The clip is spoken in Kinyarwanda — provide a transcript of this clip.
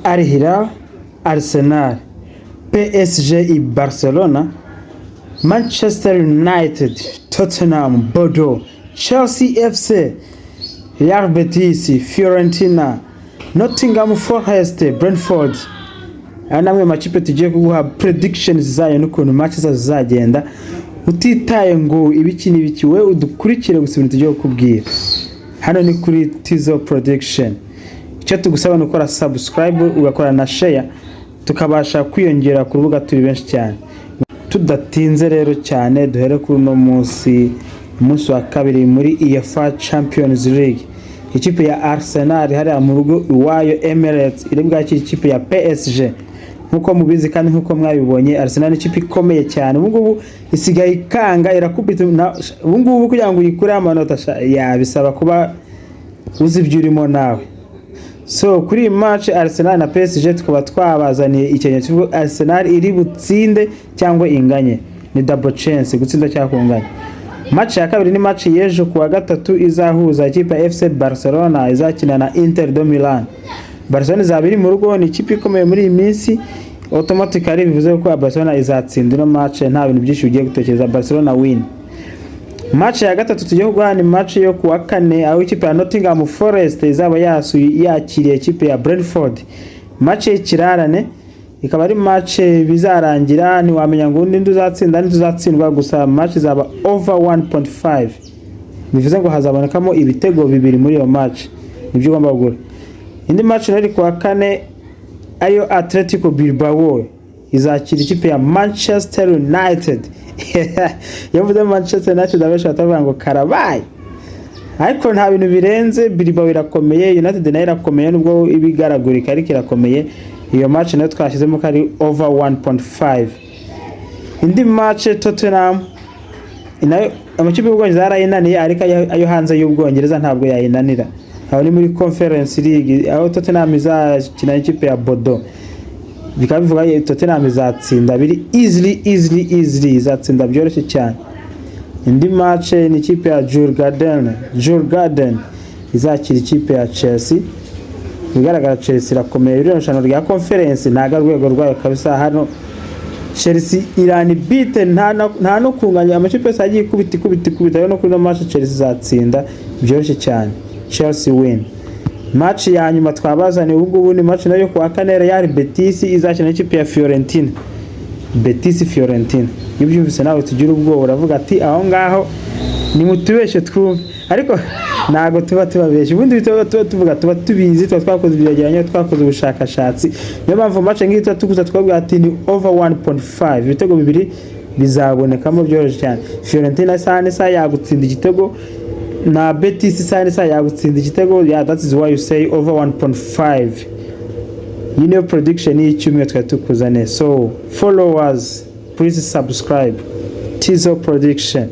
Al Hilal, Arsenal, PSG i Barcelona, Manchester United, Tottenham, Bordeaux, Chelsea FC, Real Betis, Fiorentina, Nottingham Forest, Brentford. Aya namwe makipe tugiye kuguha predictions zayo n'ukuntu match zazagenda utitaye ngo ibiki n'ibiki we udukurikire gusa ibintu tugiye kukubwira. Hano ni kuri Tizo Prediction. Icyo tugusaba ni ukora subscribe ugakora na share tukabasha kwiyongera ku rubuga turi benshi cyane. Tudatinze rero cyane duhere kuri no munsi wa kabiri muri UEFA Champions League. Ikipe ya Arsenal hari mu rugo iwayo Emirates iri bwakira ikipe ya PSG. Nkuko mubizi kandi nkuko mwabibonye Arsenal ikipe ikomeye cyane. Ubungubu isigaye ikanga irakubita ubungubu kugira ngo uyikure amanota ya bisaba kuba uzi ibyo urimo nawe. So kuri match Arsenal na PSG tukaba twabazaniye ikintu cy'uko Arsenal iri butsinde cyangwa inganye. Ni double chance gutsinda cyangwa kunganya. Match ya kabiri ni match yejo kuwa gatatu izahuza ikipe ya FC Barcelona izakina na Inter de Milan. Barcelona izabiri mu rugo ni ikipe ikomeye muri iyi minsi, automatically bivuze ko Barcelona izatsinda no match nta bintu byinshi ugiye gutekereza, Barcelona win. Match ya gatatu tugiye kugura ni match yo kuwa kane aho ikipe ya Nottingham Forest izaba yakiriye ikipe ya Brentford. Match y'ikirarane ikaba ari match bizarangira ntiwamenya ngo undi uzatsinda n'uzatsindwa, gusa match izaba over 1.5. Bivuze ngo hazabonekamo ibitego bibiri muri iyo match. Nibyo ugomba kugura. Indi match rero kuwa kane ayo Atletico Bilbao izakira ikipe ya Manchester United. Yavuze Manchester United abesha batavuga ngo karabaye. Ariko nta bintu birenze, Bilbao irakomeye, United nayo irakomeye nubwo ibigaragurika ariko irakomeye. Iyo match nayo twashizemo kari over 1.5. Indi match Tottenham inayo amakipe y'Ubwongereza yarayinaniye ariko ayo hanze y'Ubwongereza ntabwo yayinanira. Aho ni muri Conference League aho Tottenham izakina ikipe ya Bordeaux. Bikaba bivuga Tottenham izatsinda biri easily izatsinda byoroshye cyane. Indi match ni ikipe ya Jurgarden izakira ikipe ya Chelsea. Bigaragara Chelsea irakomeye irushanwa rya Conference ntaga rwego rwayo kabisa. Hano Chelsea irani beaten nta no kunganya amakipe yagiye kubita no kuri no match Chelsea izatsinda byoroshye cyane. Chelsea win. Match ya nyuma twabazane ubungubu ni match nayo kuwa kane Real Betis izakina ikipe ya Fiorentina. Betis Fiorentina. Nibyumvise nawe tugira ubwo uravuga ati aho ngaho ni mutubeshe twumve, ariko nago tuba tubabeshe. Ubundi tuvuga tuba tubizi twakoze ibyegeranyo twakoze ubushakashatsi. Niyo mpamvu match ngiyi tukuza twabwira ati ni over 1.5. Ibitego bibiri bizabonekamo byoroshye cyane. Fiorentina saa yagutsinda igitego na Betis saa yagutsinda igitego. Yeah, that is why you say over 1.5. You know prediction y'icyumwe twatukuzane. So follow us, please subscribe. Tizo Prediction.